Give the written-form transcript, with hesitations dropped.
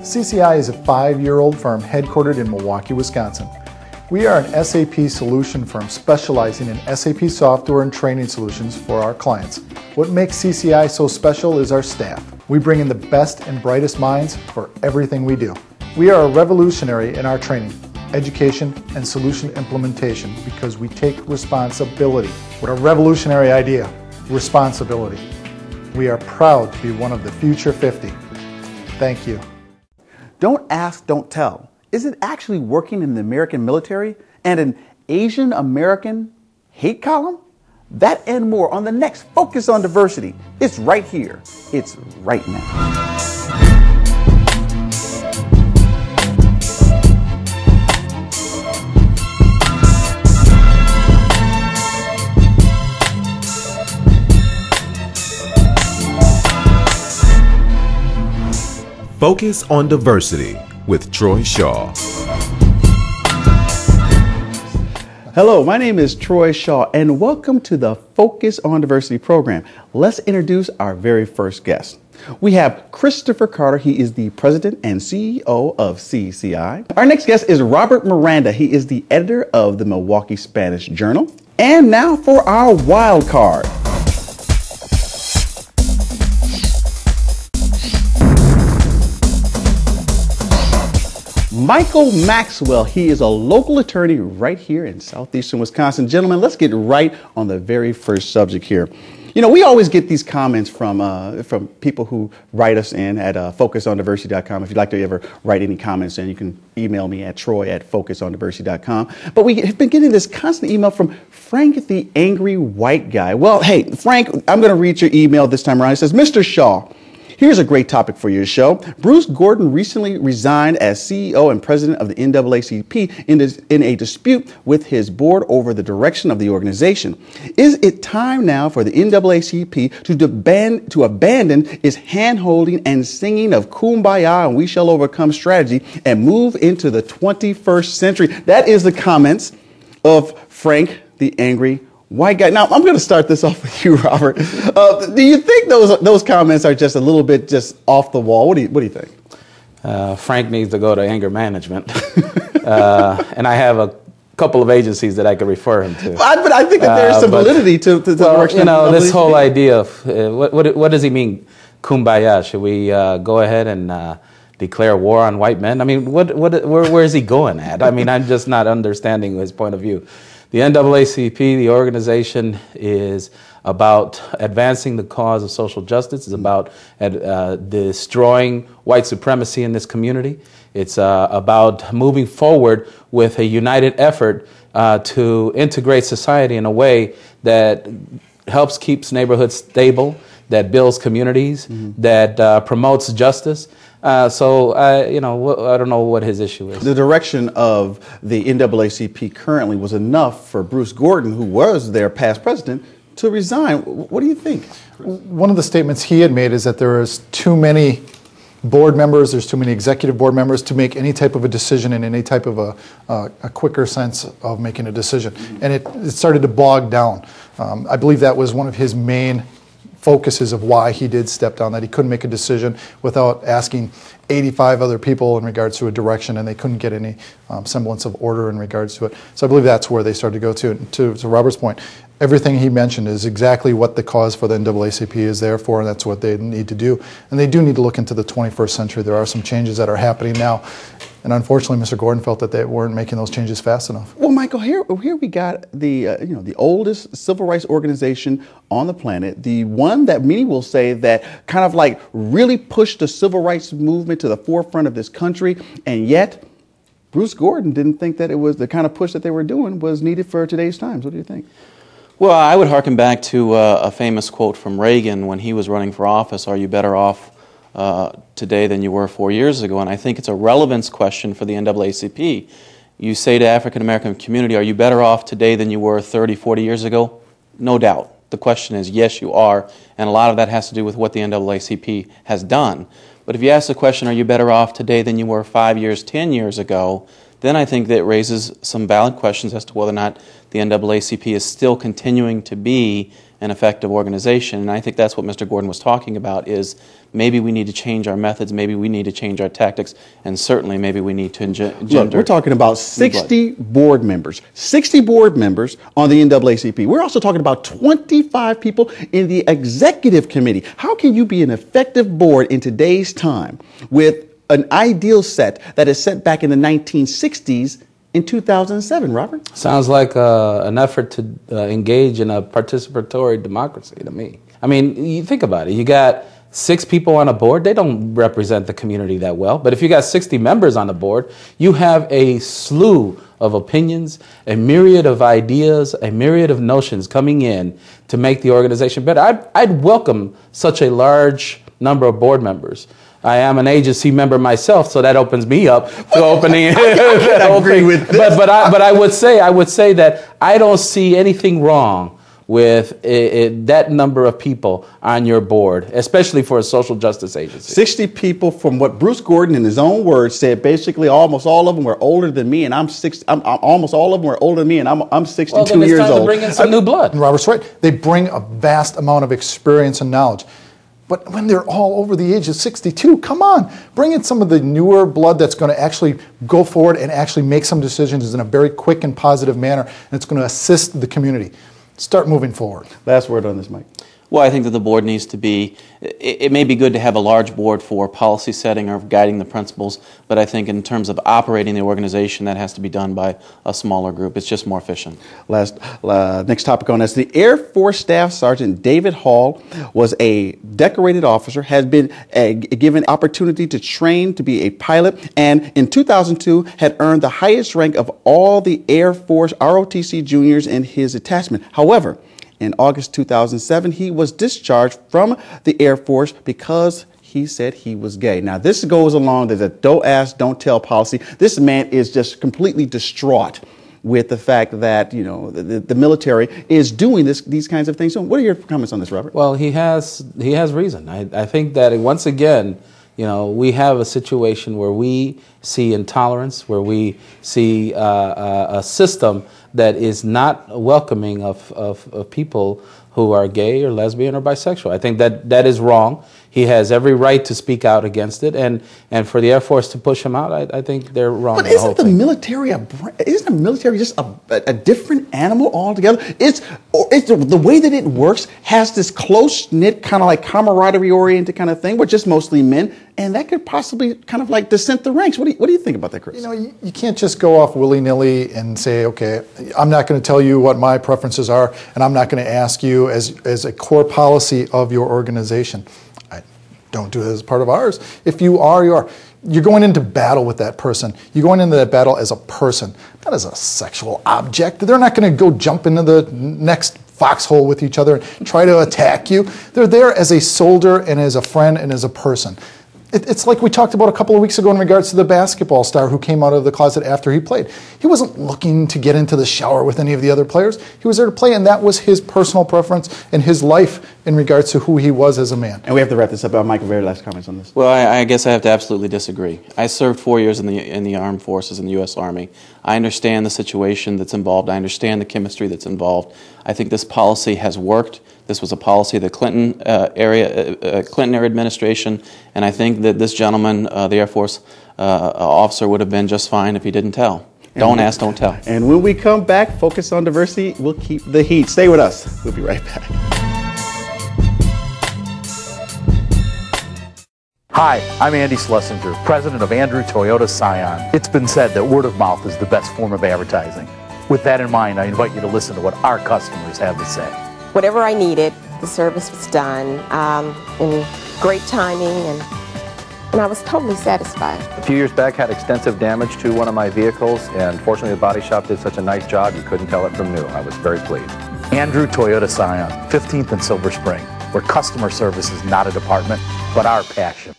CCI is a 5-year-old firm headquartered in Milwaukee, Wisconsin. We are an SAP solution firm specializing in SAP software and training solutions for our clients. What makes CCI so special is our staff. We bring in the best and brightest minds for everything we do. We are a revolutionary in our training, education, and solution implementation because we take responsibility. What a revolutionary idea, responsibility. We are proud to be one of the Future 50. Thank you. Don't ask, don't tell. Is it actually working in the American military and an Asian American hate column? That and more on the next Focus on Diversity. It's right here. It's right now. Focus on Diversity with Troy Shaw. Hello, my name is Troy Shaw, and welcome to the Focus on Diversity program. Let's introduce our very first guest. We have Christopher Carter. He is the president and CEO of CCI. Our next guest is Robert Miranda. He is the editor of the Milwaukee Spanish Journal. And now for our wild card. Michael Maxwell, he is a local attorney right here in southeastern Wisconsin. Gentlemen, let's get right on the very first subject here. You know, we always get these comments from people who write us in at focusondiversity.com. If you'd like to ever write any comments in, you can email me at troy@focusondiversity.com. But we have been getting this constant email from Frank the Angry White Guy. Well, hey, Frank, I'm going to read your email this time around. It says, Mr. Shaw, here's a great topic for your show. Bruce Gordon recently resigned as CEO and president of the NAACP in a dispute with his board over the direction of the organization. Is it time now for the NAACP to abandon its hand-holding and singing of Kumbaya and We Shall Overcome strategy and move into the 21st century? That is the comments of Frank the Angry White Guy. Now, I'm going to start this off with you, Robert. Do you think those comments are just a little bit just off the wall? What do you think? Frank needs to go to anger management. And I have a couple of agencies that I could refer him to. But I think that there's some validity to the direction. You know, this whole idea of what does he mean, kumbaya? Should we go ahead and declare war on white men? I mean, where is he going at? I mean, I'm just not understanding his point of view. The NAACP, the organization, is about advancing the cause of social justice. It's about destroying white supremacy in this community. It's about moving forward with a united effort to integrate society in a way that helps keeps neighborhoods stable, that builds communities, that promotes justice. You know, I don't know what his issue is. The direction of the NAACP currently was enough for Bruce Gordon, who was their past president, to resign. What do you think? One of the statements he had made is that there is too many board members, there's too many executive board members to make any type of a decision in any type of a quicker sense of making a decision. And it started to bog down. I believe that was one of his main focuses of why he did step down, that he couldn't make a decision without asking 85 other people in regards to a direction, and they couldn't get any semblance of order in regards to it. So I believe that's where they started to go to. To Robert's point, everything he mentioned is exactly what the cause for the NAACP is there for, and that's what they need to do. And they do need to look into the 21st century. There are some changes that are happening now. And unfortunately, Mr. Gordon felt that they weren't making those changes fast enough. Well, Michael, here we got the oldest civil rights organization on the planet, the one that many will say that kind of like really pushed the civil rights movement to the forefront of this country, and yet Bruce Gordon didn't think that it was the kind of push that they were doing was needed for today's times. What do you think? Well, I would harken back to a famous quote from Reagan when he was running for office: "Are you better off today than you were 4 years ago?" And I think it's a relevance question for the NAACP. You say to African American community, are you better off today than you were 30, 40 years ago? No doubt. The question is, yes, you are, and a lot of that has to do with what the NAACP has done. But if you ask the question, are you better off today than you were 5 years, 10 years ago, then I think that raises some valid questions as to whether or not the NAACP is still continuing to be an effective organization. And I think that's what Mr. Gordon was talking about, is maybe we need to change our methods, maybe we need to change our tactics, and certainly maybe we need to engender. Look, we're talking about 60 board members, 60 board members on the NAACP. We're also talking about 25 people in the executive committee. How can you be an effective board in today's time with an ideal set that is set back in the 1960s in 2007, Robert? Sounds like an effort to engage in a participatory democracy to me. I mean, you think about it. You got 6 people on a board. They don't represent the community that well. But if you got 60 members on the board, you have a slew of opinions, a myriad of ideas, a myriad of notions coming in to make the organization better. I'd welcome such a large number of board members. I am an agency member myself, so that opens me up to opening. I agree with this. But I would say that I don't see anything wrong with that number of people on your board, especially for a social justice agency. 60 people, from what Bruce Gordon, in his own words, said. Basically, almost all of them were older than me, and I'm almost all of them were older than me, and I'm 62 well, then it's years time old. to bring in some new blood. And Robert's right. They bring a vast amount of experience and knowledge. But when they're all over the age of 62, come on, bring in some of the newer blood that's going to actually go forward and actually make some decisions in a very quick and positive manner, and it's going to assist the community. Start moving forward. Last word on this, Mike. Well, I think that the board needs to be, it may be good to have a large board for policy setting or guiding the principles, but I think in terms of operating the organization, that has to be done by a smaller group. It's just more efficient. Next topic on this. The Air Force Staff Sergeant David Hall was a decorated officer, has been given opportunity to train to be a pilot, and in 2002 had earned the highest rank of all the Air Force ROTC juniors in his attachment. However, in August 2007, he was discharged from the Air Force because he said he was gay. Now, this goes along to the don't ask, don't tell policy. This man is just completely distraught with the fact that, you know, the military is doing these kinds of things. So what are your comments on this, Robert? Well, he has reason. I think that once again, you know, we have a situation where we see intolerance, where we see a system that is not welcoming of people who are gay or lesbian or bisexual. I think that is wrong. He has every right to speak out against it, and for the Air Force to push him out, I think they're wrong. But isn't the military just a different animal altogether? It's the way that it works has this close knit kind of like camaraderie oriented kind of thing. We're just mostly men, and that could possibly kind of like dissent the ranks. What do you think about that, Chris? You know, you can't just go off willy-nilly and say, okay, I'm not going to tell you what my preferences are, and I'm not going to ask you as a core policy of your organization. Don't do it as part of ours. If you are, you are. You're going into battle with that person. You're going into that battle as a person, not as a sexual object. They're not going to go jump into the next foxhole with each other and try to attack you. They're there as a soldier and as a friend and as a person. It's like we talked about a couple of weeks ago in regards to the basketball star who came out of the closet after he played. He wasn't looking to get into the shower with any of the other players. He was there to play, and that was his personal preference and his life in regards to who he was as a man. And we have to wrap this up. Michael, very last comments on this. Well, I guess I have to absolutely disagree. I served 4 years in the armed forces in the U.S. Army. I understand the situation that's involved. I understand the chemistry that's involved. I think this policy has worked. This was a policy of the Clinton era administration, and I think that this gentleman, the Air Force officer, would have been just fine if he didn't tell. Don't ask, don't tell. And when we come back, focus on diversity. We'll keep the heat. Stay with us. We'll be right back. Hi, I'm Andy Schlesinger, president of Andrew Toyota Scion. It's been said that word of mouth is the best form of advertising. With that in mind, I invite you to listen to what our customers have to say. Whatever I needed, the service was done in great timing, and I was totally satisfied. A few years back, had extensive damage to one of my vehicles, and fortunately the body shop did such a nice job you couldn't tell it from new. I was very pleased. Andrew Toyota Scion, 15th and Silver Spring, where customer service is not a department, but our passion.